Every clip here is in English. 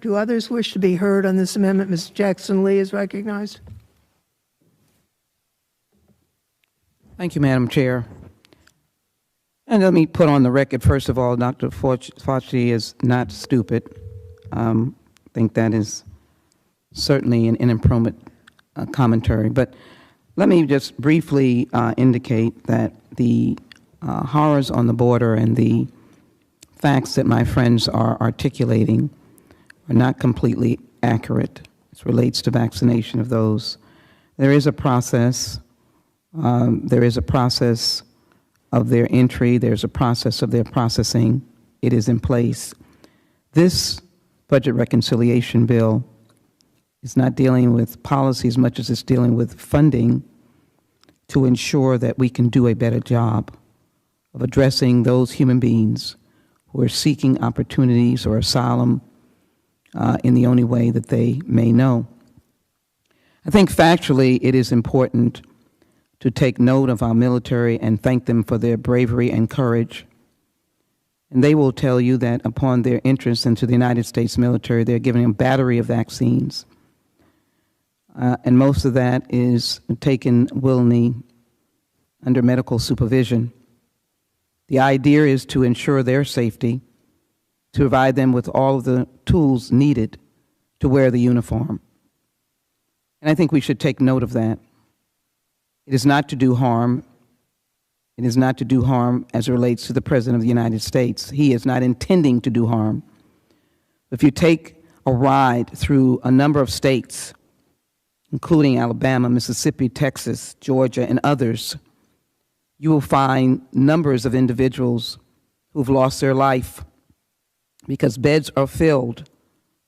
Do others wish to be heard on this amendment? Ms. Jackson Lee is recognized. Thank you, Madam Chair. And let me put on the record, first of all, Dr. Fauci is not stupid. I think that is certainly an inappropriate commentary. But let me just briefly indicate that the horrors on the border and the facts that my friends are articulating are not completely accurate as relates to vaccination of those. There is a process. There is a process of their entry. There's a process of their processing. It is in place. This budget reconciliation bill is not dealing with policy as much as it's dealing with funding to ensure that we can do a better job of addressing those human beings who are seeking opportunities or asylum in the only way that they may know. I think factually it is important to take note of our military and thank them for their bravery and courage. And they will tell you that upon their entrance into the United States military, they're given a battery of vaccines. And most of that is taken willingly under medical supervision. The idea is to ensure their safety, to provide them with all of the tools needed to wear the uniform. And I think we should take note of that. It is not to do harm. It is not to do harm as it relates to the President of the United States. He is not intending to do harm. If you take a ride through a number of states, including Alabama, Mississippi, Texas, Georgia, and others, you will find numbers of individuals who've lost their life because beds are filled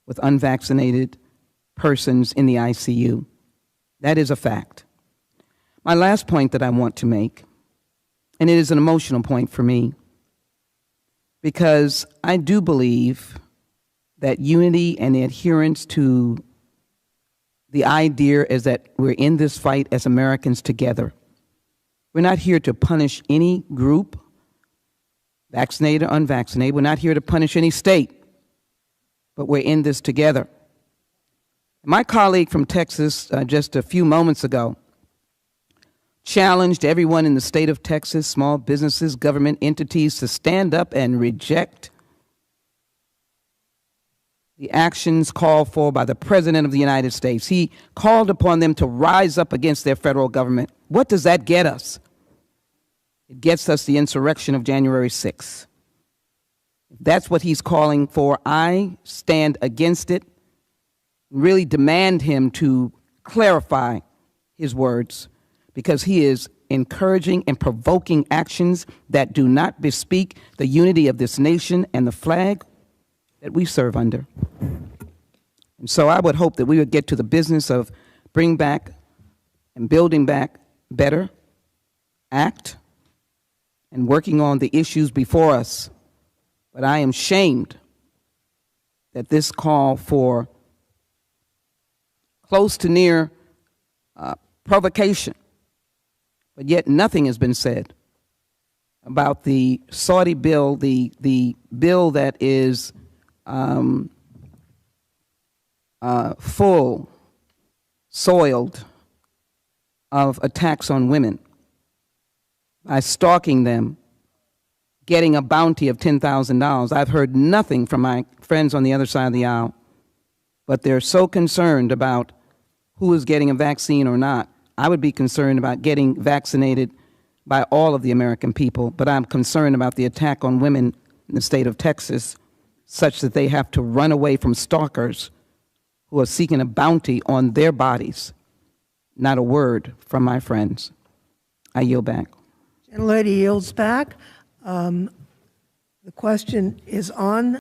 with unvaccinated persons in the ICU. That is a fact. My last point that I want to make, and it is an emotional point for me, because I do believe that unity and adherence to the idea is that we're in this fight as Americans together. We're not here to punish any group, vaccinated or unvaccinated. We're not here to punish any state, but we're in this together. My colleague from Texas just a few moments ago challenged everyone in the state of Texas, small businesses, government entities, to stand up and reject the actions called for by the President of the United States. He called upon them to rise up against their federal government. What does that get us? It gets us the insurrection of January 6th. If that's what he's calling for, I stand against it, really demand him to clarify his words, because he is encouraging and provoking actions that do not bespeak the unity of this nation and the flag that we serve under. And so I would hope that we would get to the business of bring back and building back better, act, and working on the issues before us. But I am shamed that this call for close to near provocation, but yet nothing has been said about the Saudi bill, the bill that is full, soiled of attacks on women by stalking them, getting a bounty of $10,000. I've heard nothing from my friends on the other side of the aisle, but they're so concerned about who is getting a vaccine or not. I would be concerned about getting vaccinated by all of the American people, but I'm concerned about the attack on women in the state of Texas, such that they have to run away from stalkers who are seeking a bounty on their bodies. Not a word from my friends. I yield back. Gentlelady yields back. The question is on